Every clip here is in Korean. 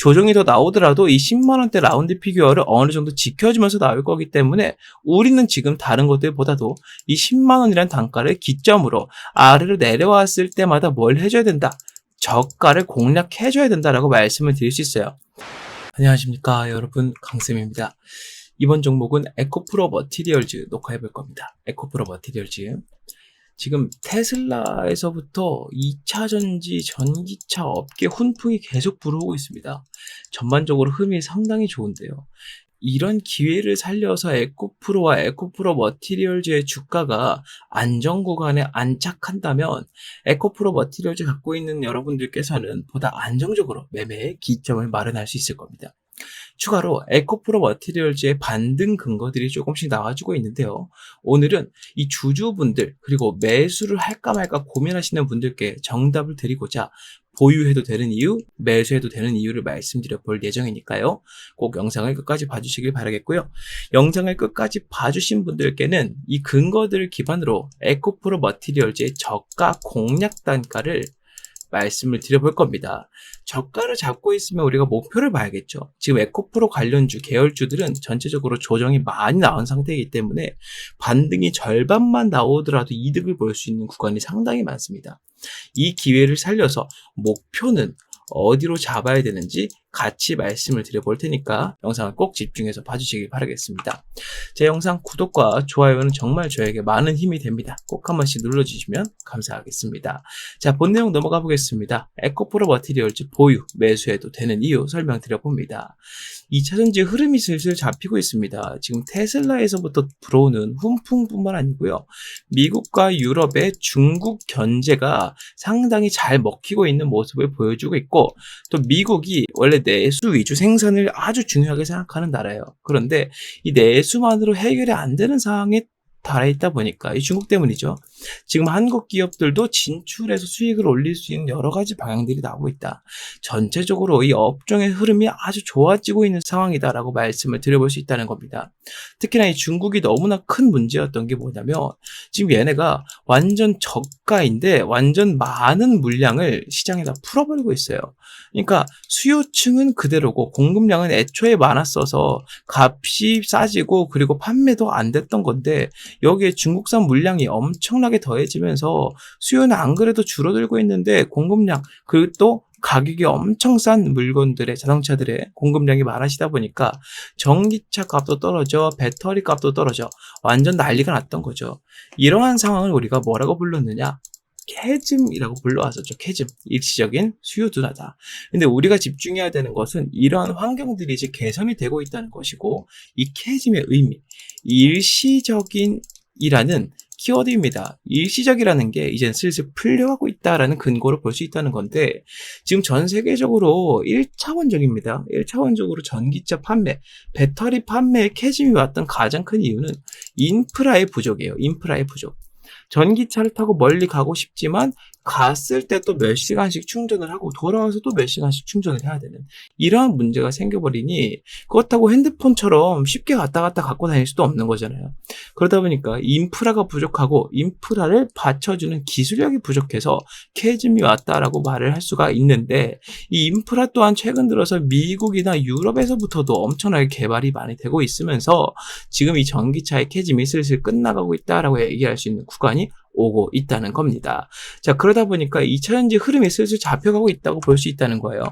조정이 더 나오더라도 이 10만원대 라운드 피규어를 어느 정도 지켜주면서 나올 거기 때문에 우리는 지금 다른 것들보다도 이 10만원이라는 단가를 기점으로 아래로 내려왔을 때마다 뭘 해줘야 된다? 저가를 공략해줘야 된다라고 말씀을 드릴 수 있어요. 안녕하십니까 여러분, 강쌤입니다. 이번 종목은 에코프로 머티리얼즈 녹화해 볼 겁니다. 에코프로 머티리얼즈, 지금 테슬라에서부터 2차전지 전기차 업계 훈풍이 계속 불어오고 있습니다. 전반적으로 흐름이 상당히 좋은데요. 이런 기회를 살려서 에코프로와 에코프로 머티리얼즈의 주가가 안정 구간에 안착한다면 에코프로 머티리얼즈 갖고 있는 여러분들께서는 보다 안정적으로 매매의 기점을 마련할 수 있을 겁니다. 추가로 에코프로 머티리얼즈의 반등 근거들이 조금씩 나와주고 있는데요. 오늘은 이 주주분들 그리고 매수를 할까 말까 고민하시는 분들께 정답을 드리고자 보유해도 되는 이유, 매수해도 되는 이유를 말씀드려 볼 예정이니까요. 꼭 영상을 끝까지 봐주시길 바라겠고요. 영상을 끝까지 봐주신 분들께는 이 근거들을 기반으로 에코프로 머티리얼즈의 저가 공략 단가를 말씀을 드려볼 겁니다. 저가를 잡고 있으면 우리가 목표를 봐야겠죠. 지금 에코프로 관련주, 계열주들은 전체적으로 조정이 많이 나온 상태이기 때문에 반등이 절반만 나오더라도 이득을 볼 수 있는 구간이 상당히 많습니다. 이 기회를 살려서 목표는 어디로 잡아야 되는지 같이 말씀을 드려볼 테니까 영상을 꼭 집중해서 봐주시길 바라겠습니다. 제 영상 구독과 좋아요는 정말 저에게 많은 힘이 됩니다. 꼭 한 번씩 눌러주시면 감사하겠습니다. 자, 본 내용 넘어가 보겠습니다. 에코프로 머티리얼즈 보유, 매수해도 되는 이유 설명드려봅니다. 2차전지 흐름이 슬슬 잡히고 있습니다. 지금 테슬라에서부터 불어오는 훈풍뿐만 아니고요. 미국과 유럽의 중국 견제가 상당히 잘 먹히고 있는 모습을 보여주고 있고, 또 미국이 원래 내수 위주 생산을 아주 중요하게 생각하는 나라예요. 그런데 이 내수만으로 해결이 안 되는 상황에 달아있다 보니까, 이 중국 때문이죠. 지금 한국 기업들도 진출해서 수익을 올릴 수 있는 여러 가지 방향들이 나오고 있다. 전체적으로 이 업종의 흐름이 아주 좋아지고 있는 상황이다라고 말씀을 드려볼 수 있다는 겁니다. 특히나 이 중국이 너무나 큰 문제였던 게 뭐냐면, 지금 얘네가 완전 저가인데 완전 많은 물량을 시장에다 풀어버리고 있어요. 그러니까 수요층은 그대로고 공급량은 애초에 많았어서 값이 싸지고 그리고 판매도 안 됐던 건데, 여기에 중국산 물량이 엄청나게 더해지면서 수요는 안 그래도 줄어들고 있는데 공급량, 그리고 또 가격이 엄청 싼 물건들의, 자동차들의 공급량이 많아지다 보니까 전기차 값도 떨어져, 배터리 값도 떨어져, 완전 난리가 났던 거죠. 이러한 상황을 우리가 뭐라고 불렀느냐? 캐즘이라고 불러왔었죠. 캐즘, 일시적인 수요 둔화다. 근데 우리가 집중해야 되는 것은 이러한 환경들이 이제 개선이 되고 있다는 것이고, 이 캐즘의 의미, 일시적인이라는 키워드입니다. 일시적이라는 게 이제 슬슬 풀려가고 있다라는 근거로 볼 수 있다는 건데, 지금 전 세계적으로 1차원적입니다. 1차원적으로 전기차 판매, 배터리 판매에 캐즘이 왔던 가장 큰 이유는 인프라의 부족이에요. 인프라의 부족. 전기차를 타고 멀리 가고 싶지만 갔을 때 또 몇 시간씩 충전을 하고 돌아와서 또 몇 시간씩 충전을 해야 되는 이러한 문제가 생겨버리니, 그렇다고 핸드폰처럼 쉽게 갔다 갔다 갖고 다닐 수도 없는 거잖아요. 그러다 보니까 인프라가 부족하고 인프라를 받쳐주는 기술력이 부족해서 캐즘이 왔다라고 말을 할 수가 있는데, 이 인프라 또한 최근 들어서 미국이나 유럽에서부터도 엄청나게 개발이 많이 되고 있으면서 지금 이 전기차의 캐즘이 슬슬 끝나가고 있다라고 얘기할 수 있는 구간이 오고 있다는 겁니다. 자, 그러다 보니까 2차전지 흐름이 슬슬 잡혀가고 있다고 볼 수 있다는 거예요.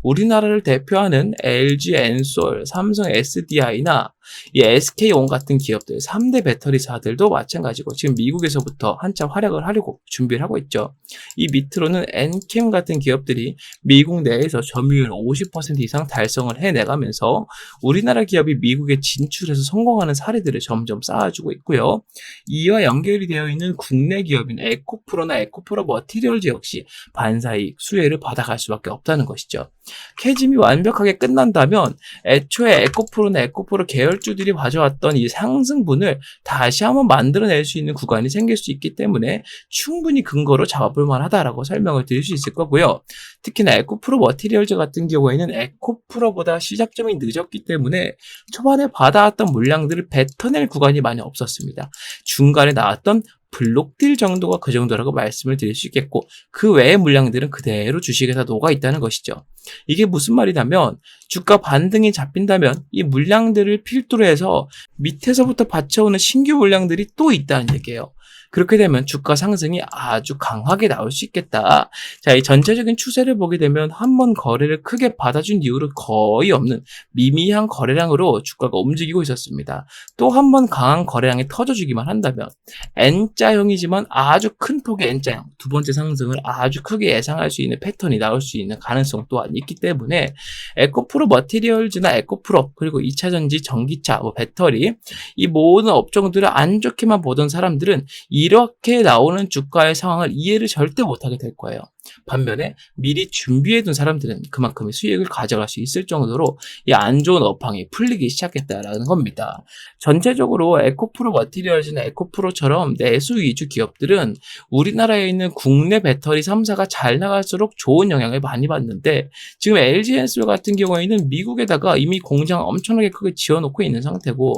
우리나라를 대표하는 LG 엔솔, 삼성 SDI나 이 SK온 같은 기업들, 3대 배터리사들도 마찬가지고 지금 미국에서부터 한참 활약을 하려고 준비를 하고 있죠. 이 밑으로는 엔캠 같은 기업들이 미국 내에서 점유율 50% 이상 달성을 해내가면서 우리나라 기업이 미국에 진출해서 성공하는 사례들을 점점 쌓아주고 있고요. 이와 연결이 되어 있는 국내 기업인 에코프로나 에코프로 머티리얼즈 역시 반사이익 수혜를 받아갈 수밖에 없다는 것이죠. 캐즘이 완벽하게 끝난다면 애초에 에코프로나 에코프로 계열주들이 가져왔던 이 상승분을 다시 한번 만들어낼 수 있는 구간이 생길 수 있기 때문에 충분히 근거로 잡아볼 만하다라고 설명을 드릴 수 있을 거고요. 특히나 에코프로 머티리얼즈 같은 경우에는 에코프로보다 시작점이 늦었기 때문에 초반에 받아왔던 물량들을 뱉어낼 구간이 많이 없었습니다. 중간에 나왔던 블록딜 정도가 그 정도라고 말씀을 드릴 수 있겠고, 그 외의 물량들은 그대로 주식에 다 녹아 있다는 것이죠. 이게 무슨 말이냐면, 주가 반등이 잡힌다면 이 물량들을 필두로 해서 밑에서부터 받쳐오는 신규 물량들이 또 있다는 얘기예요. 그렇게 되면 주가 상승이 아주 강하게 나올 수 있겠다. 자, 이 전체적인 추세를 보게 되면 한 번 거래를 크게 받아준 이후로 거의 없는 미미한 거래량으로 주가가 움직이고 있었습니다. 또 한 번 강한 거래량이 터져주기만 한다면 N자형이지만 아주 큰 폭의 N자형, 두 번째 상승을 아주 크게 예상할 수 있는 패턴이 나올 수 있는 가능성 또한 있기 때문에 에코프로 머티리얼즈나 에코프로, 그리고 2차전지, 전기차, 배터리, 이 모든 업종들을 안 좋게만 보던 사람들은 이렇게 나오는 주가의 상황을 이해를 절대 못하게 될 거예요. 반면에 미리 준비해둔 사람들은 그만큼의 수익을 가져갈 수 있을 정도로 이 안 좋은 업황이 풀리기 시작했다라는 겁니다. 전체적으로 에코프로 머티리얼즈나 에코프로처럼 내수 위주 기업들은 우리나라에 있는 국내 배터리 3사가 잘 나갈수록 좋은 영향을 많이 받는데, 지금 LG엔솔 같은 경우에는 미국에다가 이미 공장 엄청나게 크게 지어놓고 있는 상태고,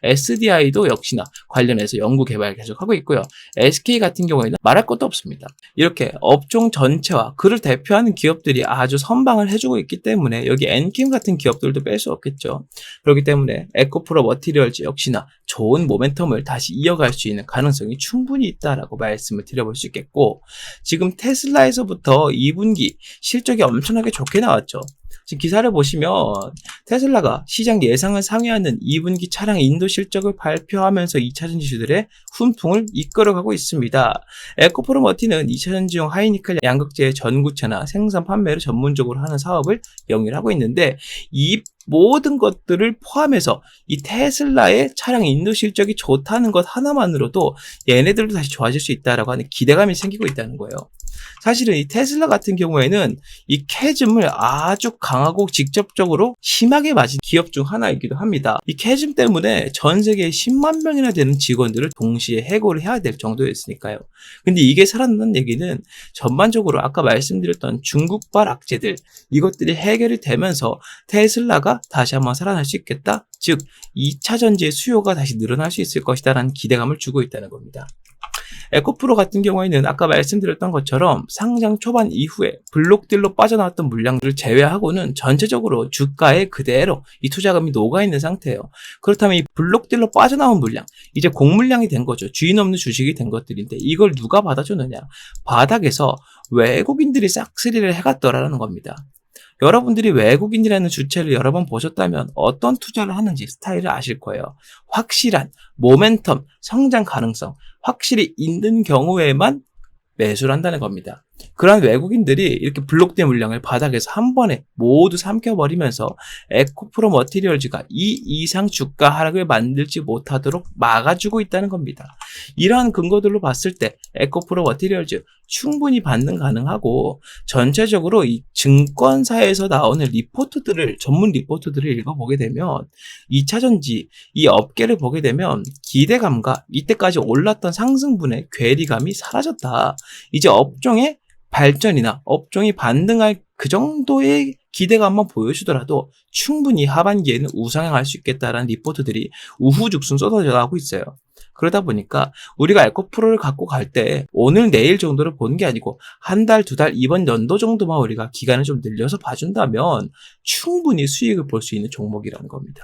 SDI도 역시나 관련해서 연구 개발 계속하고 있고요. SK 같은 경우에는 말할 것도 없습니다. 이렇게 업종 전체와 그를 대표하는 기업들이 아주 선방을 해주고 있기 때문에 여기 엔캠 같은 기업들도 뺄 수 없겠죠. 그렇기 때문에 에코프로 머티리얼즈 역시나 좋은 모멘텀을 다시 이어갈 수 있는 가능성이 충분히 있다라고 말씀을 드려볼 수 있겠고, 지금 테슬라에서부터 2분기 실적이 엄청나게 좋게 나왔죠. 지금 기사를 보시면 테슬라가 시장 예상을 상회하는 2분기 차량 인도 실적을 발표하면서 2차전 지수들의 훈풍을 이끌어가고 있습니다. 에코프로 머티는 2차전지용 하이니켈 양극재의 전구체나 생산 판매를 전문적으로 하는 사업을 영위를 하고 있는데, 이 모든 것들을 포함해서 이 테슬라의 차량 인도 실적이 좋다는 것 하나만으로도 얘네들도 다시 좋아질 수 있다라고 하는 기대감이 생기고 있다는 거예요. 사실은 이 테슬라 같은 경우에는 이 캐즘을 아주 강하고 직접적으로 심하게 맞은 기업 중 하나이기도 합니다. 이 캐즘 때문에 전 세계에 10만 명이나 되는 직원들을 동시에 해고를 해야 될 정도였으니까요. 근데 이게 살아난다는 얘기는 전반적으로 아까 말씀드렸던 중국발 악재들, 이것들이 해결이 되면서 테슬라가 다시 한번 살아날 수 있겠다? 즉 2차 전지의 수요가 다시 늘어날 수 있을 것이다 라는 기대감을 주고 있다는 겁니다. 에코프로 같은 경우에는 아까 말씀드렸던 것처럼 상장 초반 이후에 블록딜로 빠져나왔던 물량들을 제외하고는 전체적으로 주가에 그대로 이 투자금이 녹아있는 상태예요. 그렇다면 이 블록딜로 빠져나온 물량, 이제 공물량이 된 거죠. 주인 없는 주식이 된 것들인데 이걸 누가 받아주느냐? 바닥에서 외국인들이 싹쓸이를 해갔더라는 겁니다. 여러분들이 외국인이라는 주체를 여러 번 보셨다면 어떤 투자를 하는지 스타일을 아실 거예요. 확실한 모멘텀, 성장 가능성, 확실히 있는 경우에만 매수를 한다는 겁니다. 그러한 외국인들이 이렇게 블록된 물량을 바닥에서 한 번에 모두 삼켜버리면서 에코프로 머티리얼즈가 이 이상 주가 하락을 만들지 못하도록 막아주고 있다는 겁니다. 이러한 근거들로 봤을 때 에코프로 머티리얼즈 충분히 반등 가능하고, 전체적으로 이 증권사에서 나오는 리포트들을, 전문 리포트들을 읽어보게 되면 2차전지 이 업계를 보게 되면 기대감과 이때까지 올랐던 상승분의 괴리감이 사라졌다. 이제 업종의 발전이나 업종이 반등할 그 정도의 기대감만 보여주더라도 충분히 하반기에는 우상향할 수 있겠다라는 리포트들이 우후죽순 쏟아져 나오고 있어요. 그러다 보니까 우리가 에코프로를 갖고 갈 때 오늘 내일 정도를 보는 게 아니고 한 달, 두 달, 이번 연도 정도만 우리가 기간을 좀 늘려서 봐준다면 충분히 수익을 볼 수 있는 종목이라는 겁니다.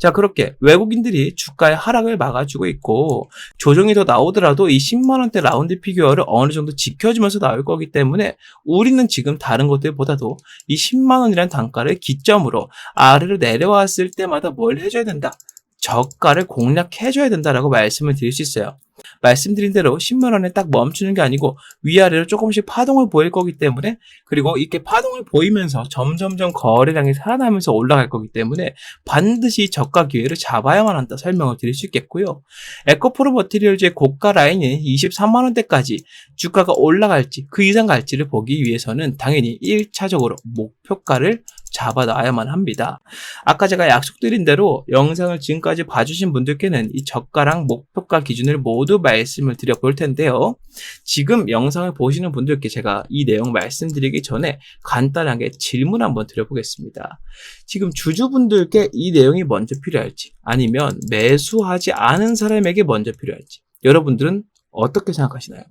자, 그렇게 외국인들이 주가의 하락을 막아주고 있고, 조정이 더 나오더라도 이 10만원대 라운드 피규어를 어느 정도 지켜주면서 나올 거기 때문에 우리는 지금 다른 것들보다도 이 10만원이라는 단가를 기점으로 아래로 내려왔을 때마다 뭘 해줘야 된다? 저가를 공략해줘야 된다라고 말씀을 드릴 수 있어요. 말씀드린 대로 10만원에 딱 멈추는 게 아니고 위아래로 조금씩 파동을 보일 거기 때문에, 그리고 이렇게 파동을 보이면서 점점점 거래량이 살아나면서 올라갈 거기 때문에 반드시 저가 기회를 잡아야만 한다 설명을 드릴 수 있겠고요. 에코프로 머티리얼즈의 고가 라인인 23만원대까지 주가가 올라갈지 그 이상 갈지를 보기 위해서는 당연히 1차적으로 목표가를 잡아놔야만 합니다. 아까 제가 약속드린 대로 영상을 지금까지 봐주신 분들께는 이 저가랑 목표가 기준을 모두 말씀을 드려볼 텐데요. 지금 영상을 보시는 분들께 제가 이 내용 말씀드리기 전에 간단하게 질문 한번 드려보겠습니다. 지금 주주분들께 이 내용이 먼저 필요할지, 아니면 매수하지 않은 사람에게 먼저 필요할지, 여러분들은 어떻게 생각하시나요?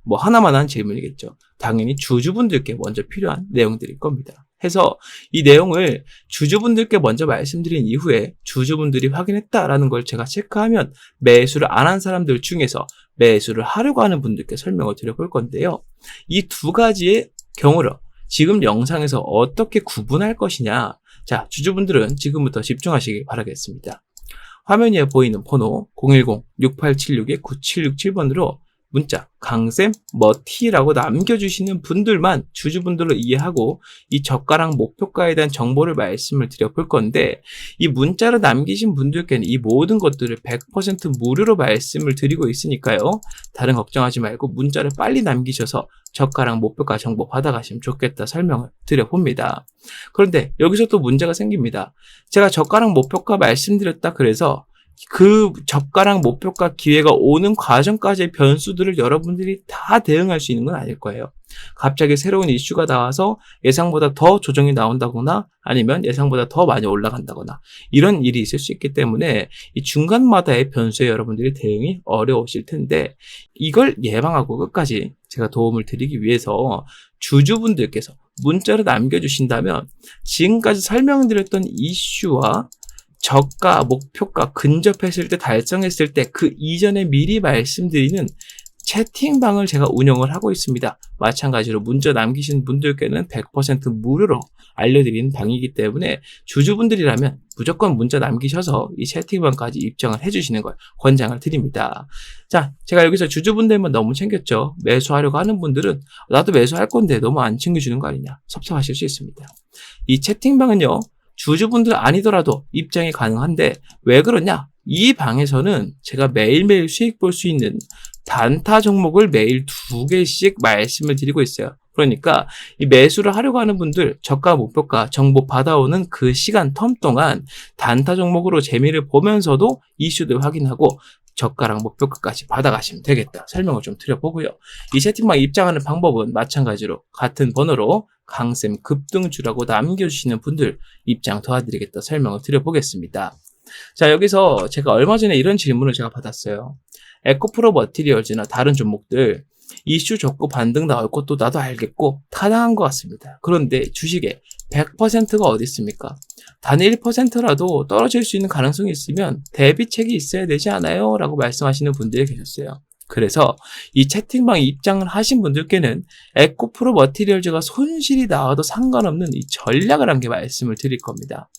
뭐 하나만 한 질문이겠죠. 당연히 주주분들께 먼저 필요한 내용들일 겁니다. 해서 이 내용을 주주분들께 먼저 말씀드린 이후에 주주분들이 확인했다라는 걸 제가 체크하면 매수를 안 한 사람들 중에서 매수를 하려고 하는 분들께 설명을 드려볼 건데요. 이 두 가지의 경우를 지금 영상에서 어떻게 구분할 것이냐. 자, 주주분들은 지금부터 집중하시길 바라겠습니다. 화면 위에 보이는 번호 010-6876-9767번으로 문자 강쌤 머티라고 남겨주시는 분들만 주주분들로 이해하고 이 저가랑 목표가에 대한 정보를 말씀을 드려볼 건데, 이 문자를 남기신 분들께는 이 모든 것들을 100% 무료로 말씀을 드리고 있으니까요. 다른 걱정하지 말고 문자를 빨리 남기셔서 저가랑 목표가 정보 받아가시면 좋겠다 설명을 드려봅니다. 그런데 여기서 또 문제가 생깁니다. 제가 저가랑 목표가 말씀드렸다 그래서 그 저가랑 목표가 기회가 오는 과정까지의 변수들을 여러분들이 다 대응할 수 있는 건 아닐 거예요. 갑자기 새로운 이슈가 나와서 예상보다 더 조정이 나온다거나 아니면 예상보다 더 많이 올라간다거나 이런 일이 있을 수 있기 때문에 이 중간마다의 변수에 여러분들이 대응이 어려우실 텐데, 이걸 예방하고 끝까지 제가 도움을 드리기 위해서 주주분들께서 문자를 남겨주신다면 지금까지 설명드렸던 이슈와 저가, 목표가 근접했을 때, 달성했을 때 그 이전에 미리 말씀드리는 채팅방을 제가 운영을 하고 있습니다. 마찬가지로 문자 남기신 분들께는 100% 무료로 알려드리는 방이기 때문에 주주분들이라면 무조건 문자 남기셔서 이 채팅방까지 입장을 해주시는 걸 권장을 드립니다. 자, 제가 여기서 주주분들만 너무 챙겼죠. 매수하려고 하는 분들은 나도 매수할 건데 너무 안 챙겨주는 거 아니냐 섭섭하실 수 있습니다. 이 채팅방은요, 주주분들 아니더라도 입장이 가능한데 왜 그러냐? 이 방에서는 제가 매일매일 수익 볼 수 있는 단타 종목을 매일 2개씩 말씀을 드리고 있어요. 그러니까 이 매수를 하려고 하는 분들 저가 목표가 정보 받아오는 그 시간 텀 동안 단타 종목으로 재미를 보면서도 이슈들 확인하고 저가랑 목표가까지 받아가시면 되겠다 설명을 좀 드려보고요. 이 채팅방 입장하는 방법은 마찬가지로 같은 번호로 강쌤 급등주라고 남겨주시는 분들 입장 도와드리겠다 설명을 드려보겠습니다. 자, 여기서 제가 얼마 전에 이런 질문을 제가 받았어요. 에코프로 머티리얼즈나 다른 종목들 이슈 좋고 반등 나올 것도 나도 알겠고 타당한 것 같습니다. 그런데 주식에 100%가 어디 있습니까? 단 1%라도 떨어질 수 있는 가능성이 있으면 대비책이 있어야 되지 않아요? 라고 말씀하시는 분들이 계셨어요. 그래서 이 채팅방에 입장을 하신 분들께는 에코프로 머티리얼즈가 손실이 나와도 상관없는 이 전략을 한 개 말씀을 드릴 겁니다.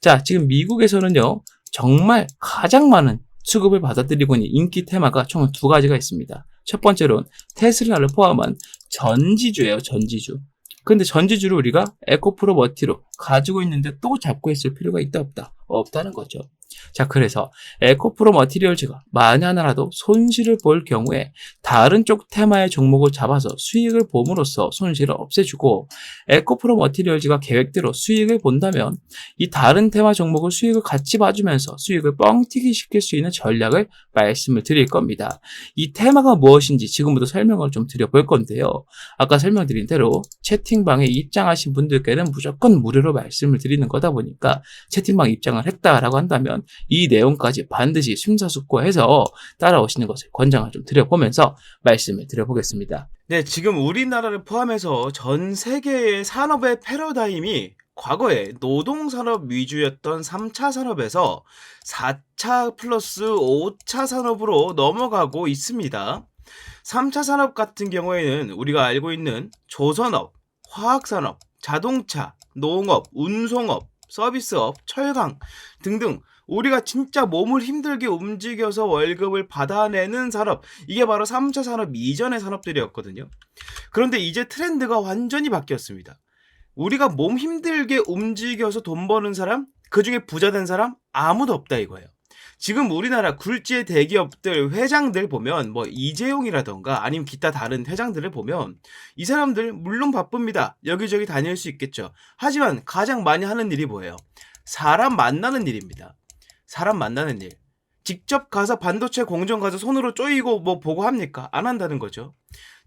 자, 지금 미국에서는요, 정말 가장 많은 수급을 받아들이고 있는 인기 테마가 총 2가지가 있습니다. 첫 번째로는 테슬라를 포함한 전지주예요, 전지주. 근데 전지주를 우리가 에코프로 머티로 가지고 있는데 또 잡고 있을 필요가 있다 없다? 없다는 거죠. 자, 그래서 에코프로 머티리얼즈가 만에 하나라도 손실을 볼 경우에 다른 쪽 테마의 종목을 잡아서 수익을 봄으로써 손실을 없애주고, 에코프로 머티리얼즈가 계획대로 수익을 본다면 이 다른 테마 종목을 수익을 같이 봐주면서 수익을 뻥튀기 시킬 수 있는 전략을 말씀을 드릴 겁니다. 이 테마가 무엇인지 지금부터 설명을 좀 드려볼 건데요. 아까 설명드린 대로 채팅방에 입장하신 분들께는 무조건 무료로 말씀을 드리는 거다 보니까 채팅방 입장을 했다라고 한다면 이 내용까지 반드시 심사숙고해서 따라오시는 것을 권장을 좀 드려보면서 말씀을 드려보겠습니다. 네, 지금 우리나라를 포함해서 전 세계의 산업의 패러다임이 과거에 노동산업 위주였던 3차 산업에서 4차 플러스 5차 산업으로 넘어가고 있습니다. 3차 산업 같은 경우에는 우리가 알고 있는 조선업, 화학산업, 자동차, 농업, 운송업, 서비스업, 철강 등등 우리가 진짜 몸을 힘들게 움직여서 월급을 받아내는 산업, 이게 바로 3차 산업 이전의 산업들이었거든요. 그런데 이제 트렌드가 완전히 바뀌었습니다. 우리가 몸 힘들게 움직여서 돈 버는 사람, 그중에 부자 된 사람 아무도 없다 이거예요. 지금 우리나라 굴지의 대기업들 회장들 보면 뭐 이재용이라던가 아니면 기타 다른 회장들을 보면 이 사람들 물론 바쁩니다. 여기저기 다닐 수 있겠죠. 하지만 가장 많이 하는 일이 뭐예요? 사람 만나는 일입니다. 사람 만나는 일. 직접 가서 반도체 공정 가서 손으로 쪼이고 뭐 보고 합니까? 안 한다는 거죠.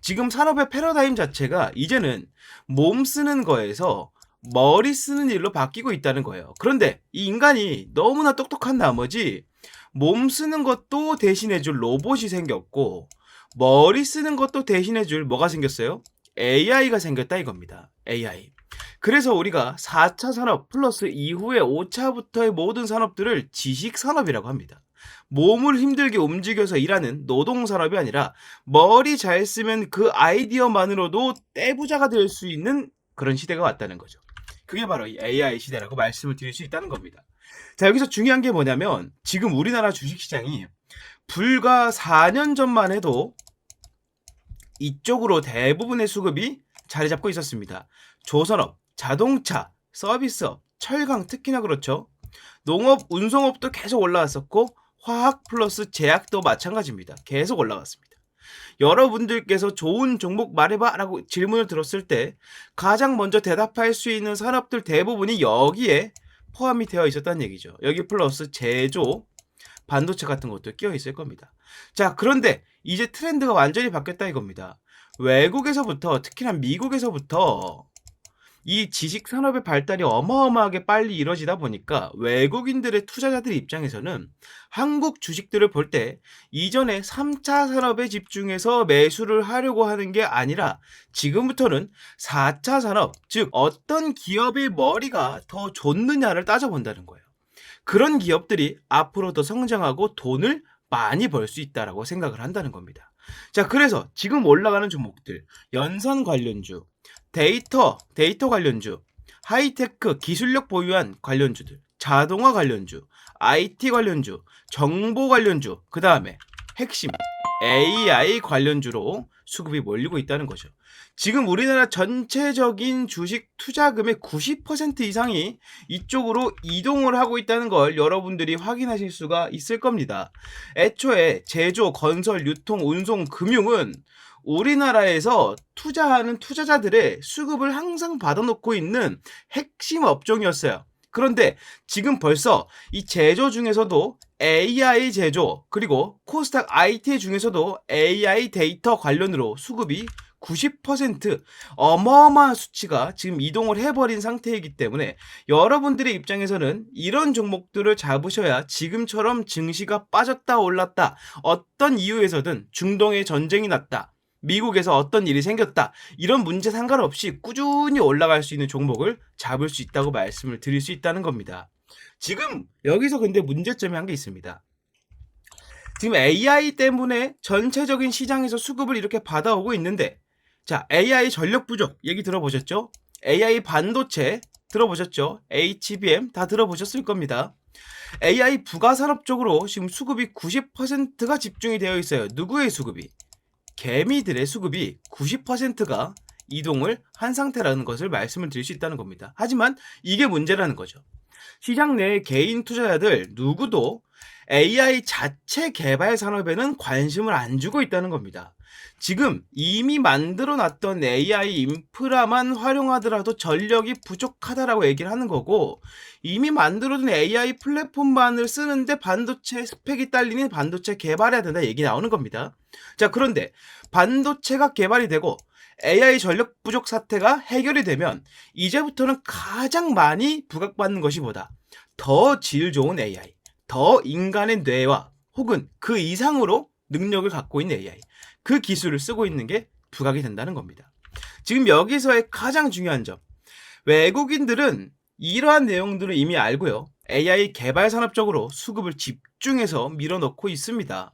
지금 산업의 패러다임 자체가 이제는 몸 쓰는 거에서 머리 쓰는 일로 바뀌고 있다는 거예요. 그런데 이 인간이 너무나 똑똑한 나머지 몸 쓰는 것도 대신해줄 로봇이 생겼고, 머리 쓰는 것도 대신해줄 뭐가 생겼어요? AI가 생겼다 이겁니다. AI. 그래서 우리가 4차 산업 플러스 이후에 5차부터의 모든 산업들을 지식산업이라고 합니다. 몸을 힘들게 움직여서 일하는 노동산업이 아니라 머리 잘 쓰면 그 아이디어만으로도 떼부자가 될 수 있는 그런 시대가 왔다는 거죠. 그게 바로 이 AI 시대라고 말씀을 드릴 수 있다는 겁니다. 자, 여기서 중요한 게 뭐냐면 지금 우리나라 주식시장이 불과 4년 전만 해도 이쪽으로 대부분의 수급이 자리 잡고 있었습니다. 조선업, 자동차, 서비스업, 철강 특히나 그렇죠. 농업, 운송업도 계속 올라왔었고 화학 플러스 제약도 마찬가지입니다. 계속 올라갔습니다. 여러분들께서 좋은 종목 말해봐 라고 질문을 들었을 때 가장 먼저 대답할 수 있는 산업들 대부분이 여기에 포함이 되어 있었다는 얘기죠. 여기 플러스 제조, 반도체 같은 것도 끼어 있을 겁니다. 자, 그런데 이제 트렌드가 완전히 바뀌었다 이겁니다. 외국에서부터, 특히나 미국에서부터 이 지식산업의 발달이 어마어마하게 빨리 이뤄지다 보니까 외국인들의 투자자들 입장에서는 한국 주식들을 볼 때 이전에 3차 산업에 집중해서 매수를 하려고 하는 게 아니라 지금부터는 4차 산업, 즉 어떤 기업의 머리가 더 좋느냐를 따져본다는 거예요. 그런 기업들이 앞으로 더 성장하고 돈을 많이 벌 수 있다라고 생각을 한다는 겁니다. 자, 그래서 지금 올라가는 종목들, 연선 관련주, 데이터 관련주, 하이테크 기술력 보유한 관련주들, 자동화 관련주, IT 관련주, 정보 관련주, 그 다음에 핵심 AI 관련주로 수급이 몰리고 있다는 거죠. 지금 우리나라 전체적인 주식 투자금의 90% 이상이 이쪽으로 이동을 하고 있다는 걸 여러분들이 확인하실 수가 있을 겁니다. 애초에 제조, 건설, 유통, 운송, 금융은 우리나라에서 투자하는 투자자들의 수급을 항상 받아놓고 있는 핵심 업종이었어요. 그런데 지금 벌써 이 제조 중에서도 AI 제조, 그리고 코스닥 IT 중에서도 AI 데이터 관련으로 수급이 90% 어마어마한 수치가 지금 이동을 해버린 상태이기 때문에 여러분들의 입장에서는 이런 종목들을 잡으셔야 지금처럼 증시가 빠졌다 올랐다, 어떤 이유에서든 중동에 전쟁이 났다, 미국에서 어떤 일이 생겼다, 이런 문제 상관없이 꾸준히 올라갈 수 있는 종목을 잡을 수 있다고 말씀을 드릴 수 있다는 겁니다. 지금 여기서 근데 문제점이 한 게 있습니다. 지금 AI 때문에 전체적인 시장에서 수급을 이렇게 받아오고 있는데, 자, AI 전력 부족 얘기 들어보셨죠? AI 반도체 들어보셨죠? HBM 다 들어보셨을 겁니다. AI 부가산업 쪽으로 지금 수급이 90%가 집중이 되어 있어요. 누구의 수급이? 개미들의 수급이 90%가 이동을 한 상태라는 것을 말씀을 드릴 수 있다는 겁니다. 하지만 이게 문제라는 거죠. 시장 내 개인 투자자들 누구도 AI 자체 개발 산업에는 관심을 안 주고 있다는 겁니다. 지금 이미 만들어 놨던 AI 인프라만 활용하더라도 전력이 부족하다라고 얘기를 하는 거고, 이미 만들어둔 AI 플랫폼만을 쓰는데 반도체 스펙이 딸리는 반도체 개발해야 된다 얘기 나오는 겁니다. 자, 그런데 반도체가 개발이 되고 AI 전력 부족 사태가 해결이 되면 이제부터는 가장 많이 부각받는 것이 뭐다? 더 질 좋은 AI, 더 인간의 뇌와 혹은 그 이상으로 능력을 갖고 있는 AI, 그 기술을 쓰고 있는 게 부각이 된다는 겁니다. 지금 여기서의 가장 중요한 점, 외국인들은 이러한 내용들을 이미 알고요, AI 개발 산업 쪽으로 수급을 집중해서 밀어넣고 있습니다.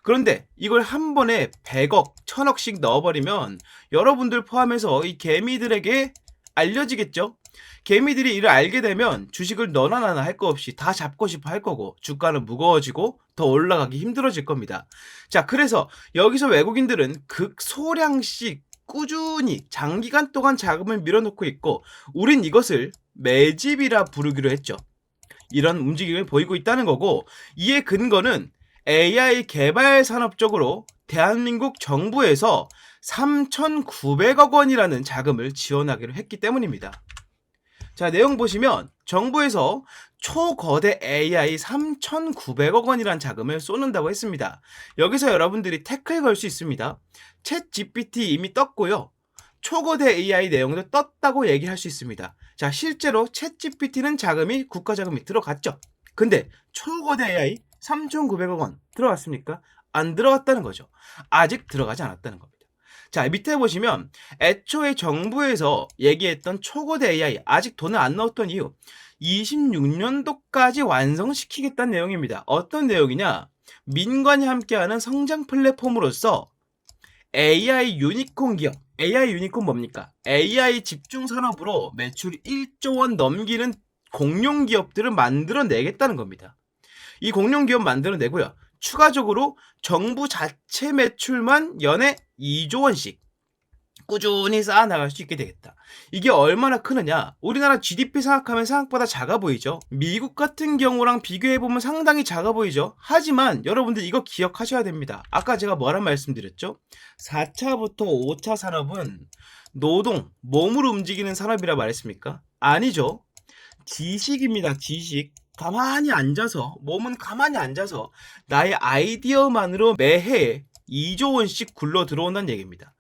그런데 이걸 한 번에 100억, 1000억씩 넣어버리면 여러분들 포함해서 이 개미들에게 알려지겠죠? 개미들이 이를 알게 되면 주식을 너나 나나 할 거 없이 다 잡고 싶어 할 거고, 주가는 무거워지고 더 올라가기 힘들어질 겁니다. 자, 그래서 여기서 외국인들은 극소량씩 꾸준히 장기간 동안 자금을 밀어넣고 있고, 우린 이것을 매집이라 부르기로 했죠. 이런 움직임을 보이고 있다는 거고, 이의 근거는 AI 개발 산업 쪽으로 대한민국 정부에서 3,900억 원이라는 자금을 지원하기로 했기 때문입니다. 자, 내용 보시면 정부에서 초거대 AI 3,900억 원이라는 자금을 쏟는다고 했습니다. 여기서 여러분들이 태클 걸 수 있습니다. 챗 GPT 이미 떴고요, 초거대 AI 내용도 떴다고 얘기할 수 있습니다. 자, 실제로 챗 GPT는 자금이 국가 자금이 들어갔죠. 근데 초거대 AI 3,900억 원 들어갔습니까? 안 들어갔다는 거죠. 아직 들어가지 않았다는 겁니다. 자, 밑에 보시면 애초에 정부에서 얘기했던 초거대 AI 아직 돈을 안 넣었던 이유 26년도까지 완성시키겠다는 내용입니다. 어떤 내용이냐? 민관이 함께하는 성장 플랫폼으로서 AI 유니콘 기업, AI 유니콘 뭡니까? AI 집중 산업으로 매출 1조 원 넘기는 공룡 기업들을 만들어내겠다는 겁니다. 이 공룡 기업 만들어내고요. 추가적으로 정부 자체 매출만 연에 2조 원씩 꾸준히 쌓아나갈 수 있게 되겠다. 이게 얼마나 크느냐? 우리나라 GDP 생각하면 생각보다 작아 보이죠? 미국 같은 경우랑 비교해보면 상당히 작아 보이죠? 하지만 여러분들 이거 기억하셔야 됩니다. 아까 제가 뭐란 말씀드렸죠? 4차부터 5차 산업은 노동, 몸으로 움직이는 산업이라 말했습니까? 아니죠. 지식입니다. 지식. 가만히 앉아서, 몸은 가만히 앉아서 나의 아이디어만으로 매해 2조 원씩 굴러 들어온다는 얘기입니다.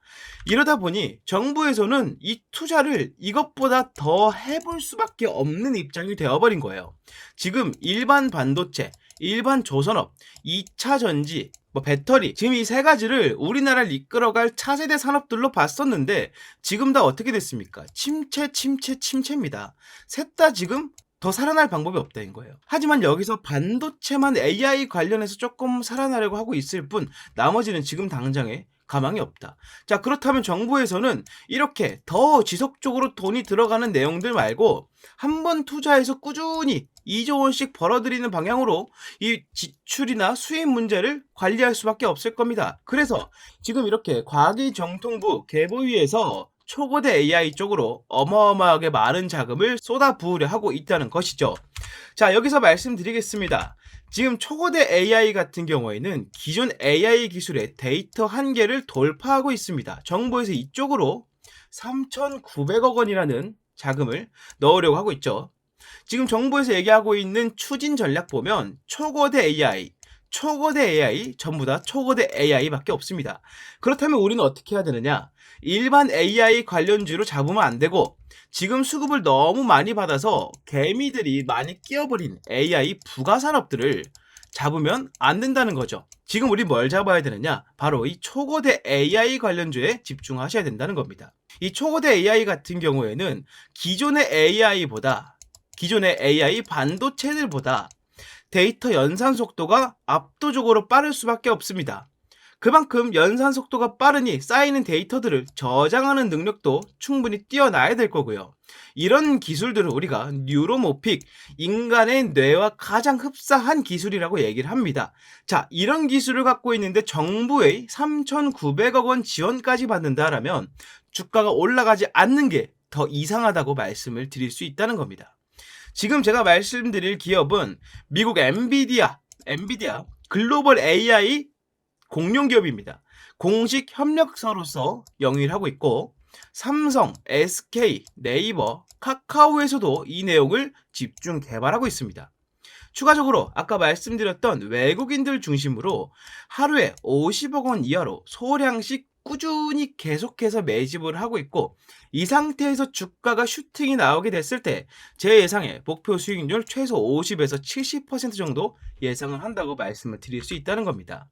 이러다 보니 정부에서는 이 투자를 이것보다 더 해볼 수밖에 없는 입장이 되어버린 거예요. 지금 일반 반도체, 일반 조선업, 2차 전지, 배터리, 지금 이 세 가지를 우리나라를 이끌어갈 차세대 산업들로 봤었는데 지금 다 어떻게 됐습니까? 침체입니다. 셋 다 지금 더 살아날 방법이 없다는 거예요. 하지만 여기서 반도체만 AI 관련해서 조금 살아나려고 하고 있을 뿐 나머지는 지금 당장에 가망이 없다. 자, 그렇다면 정부에서는 이렇게 더 지속적으로 돈이 들어가는 내용들 말고 한 번 투자해서 꾸준히 2조 원씩 벌어들이는 방향으로 이 지출이나 수입 문제를 관리할 수밖에 없을 겁니다. 그래서 지금 이렇게 과기정통부 개보위에서 초거대 AI 쪽으로 어마어마하게 많은 자금을 쏟아부으려 하고 있다는 것이죠. 자, 여기서 말씀드리겠습니다. 지금 초거대 AI 같은 경우에는 기존 AI 기술의 데이터 한계를 돌파하고 있습니다. 정부에서 이쪽으로 3,900억 원이라는 자금을 넣으려고 하고 있죠. 지금 정부에서 얘기하고 있는 추진 전략 보면 초거대 AI 전부 다 초거대 AI밖에 없습니다. 그렇다면 우리는 어떻게 해야 되느냐? 일반 AI 관련주로 잡으면 안 되고 지금 수급을 너무 많이 받아서 개미들이 많이 끼어버린 AI 부가 산업들을 잡으면 안 된다는 거죠. 지금 우리 뭘 잡아야 되느냐? 바로 이 초거대 AI 관련주에 집중하셔야 된다는 겁니다. 이 초거대 AI 같은 경우에는 기존의 AI 반도체들보다 데이터 연산 속도가 압도적으로 빠를 수밖에 없습니다. 그만큼 연산 속도가 빠르니 쌓이는 데이터들을 저장하는 능력도 충분히 뛰어나야 될 거고요. 이런 기술들을 우리가 뉴로모픽, 인간의 뇌와 가장 흡사한 기술이라고 얘기를 합니다. 자, 이런 기술을 갖고 있는데 정부의 3,900억 원 지원까지 받는다라면 주가가 올라가지 않는 게 더 이상하다고 말씀을 드릴 수 있다는 겁니다. 지금 제가 말씀드릴 기업은 미국 엔비디아 글로벌 AI 공룡 기업입니다. 공식 협력사로서 영위를 하고 있고 삼성, SK, 네이버, 카카오에서도 이 내용을 집중 개발하고 있습니다. 추가적으로 아까 말씀드렸던 외국인들 중심으로 하루에 50억 원 이하로 소량씩 꾸준히 계속해서 매집을 하고 있고 이 상태에서 주가가 슈팅이 나오게 됐을 때 제 예상에 목표 수익률 최소 50에서 70% 정도 예상을 한다고 말씀을 드릴 수 있다는 겁니다.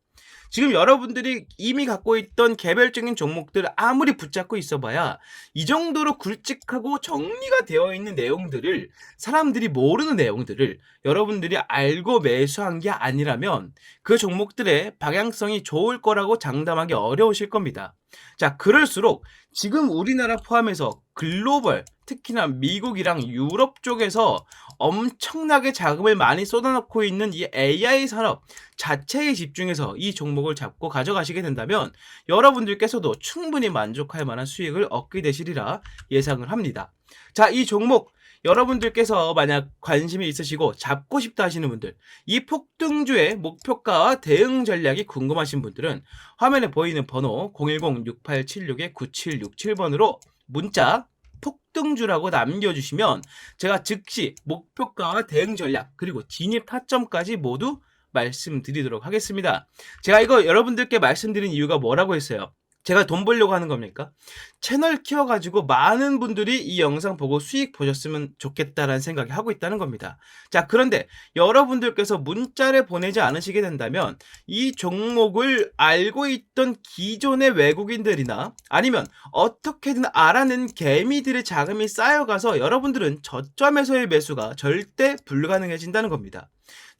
지금 여러분들이 이미 갖고 있던 개별적인 종목들 아무리 붙잡고 있어봐야 이 정도로 굵직하고 정리가 되어 있는 내용들을 사람들이 모르는 내용들을 여러분들이 알고 매수한 게 아니라면 그 종목들의 방향성이 좋을 거라고 장담하기 어려우실 겁니다. 자, 그럴수록 지금 우리나라 포함해서 글로벌, 특히나 미국이랑 유럽 쪽에서 엄청나게 자금을 많이 쏟아놓고 있는 이 AI 산업 자체에 집중해서 이 종목을 잡고 가져가시게 된다면 여러분들께서도 충분히 만족할 만한 수익을 얻게 되시리라 예상을 합니다. 자, 이 종목 여러분들께서 만약 관심이 있으시고 잡고 싶다 하시는 분들, 이 폭등주의 목표가와 대응 전략이 궁금하신 분들은 화면에 보이는 번호 010-6876-9767번으로 문자 폭등주라고 남겨주시면 제가 즉시 목표가와 대응 전략 그리고 진입 타점까지 모두 말씀드리도록 하겠습니다. 제가 이거 여러분들께 말씀드린 이유가 뭐라고 했어요? 제가 돈 벌려고 하는 겁니까? 채널 키워가지고 많은 분들이 이 영상 보고 수익 보셨으면 좋겠다라는 생각이 하고 있다는 겁니다. 자, 그런데 여러분들께서 문자를 보내지 않으시게 된다면 이 종목을 알고 있던 기존의 외국인들이나 아니면 어떻게든 알아낸 개미들의 자금이 쌓여가서 여러분들은 저점에서의 매수가 절대 불가능해진다는 겁니다.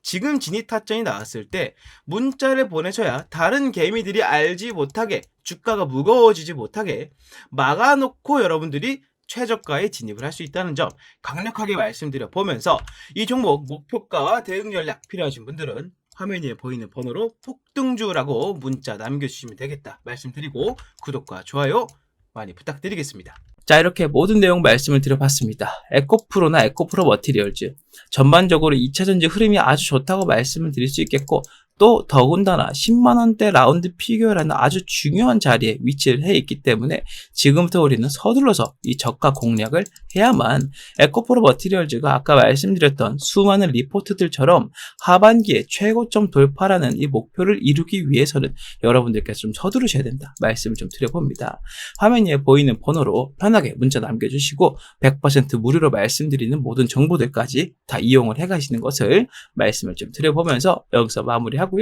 지금 진입 타점이 나왔을 때 문자를 보내셔야 다른 개미들이 알지 못하게, 주가가 무거워지지 못하게 막아놓고 여러분들이 최저가에 진입을 할 수 있다는 점 강력하게 말씀드려 보면서, 이 종목 목표가와 대응 전략 필요하신 분들은 화면 위에 보이는 번호로 폭등주라고 문자 남겨주시면 되겠다 말씀드리고, 구독과 좋아요 많이 부탁드리겠습니다. 자, 이렇게 모든 내용 말씀을 드려봤습니다. 에코프로나 에코프로 머티리얼즈, 전반적으로 2차전지 흐름이 아주 좋다고 말씀을 드릴 수 있겠고, 또 더군다나 10만원대 라운드 피규어라는 아주 중요한 자리에 위치를 해 있기 때문에 지금부터 우리는 서둘러서 이 저가 공략을 해야만 에코프로 머티리얼즈가 아까 말씀드렸던 수많은 리포트들처럼 하반기에 최고점 돌파라는 이 목표를 이루기 위해서는 여러분들께서 좀 서두르셔야 된다 말씀을 좀 드려봅니다. 화면 위에 보이는 번호로 편하게 문자 남겨주시고 100% 무료로 말씀드리는 모든 정보들까지 다 이용을 해 가시는 것을 말씀을 좀 드려보면서 여기서 마무리하고요.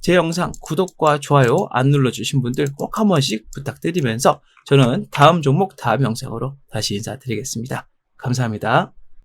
제 영상 구독과 좋아요 안 눌러주신 분들 꼭 한 번씩 부탁드리면서 저는 다음 종목 다음 영상으로 다시 인사드리겠습니다. 감사합니다.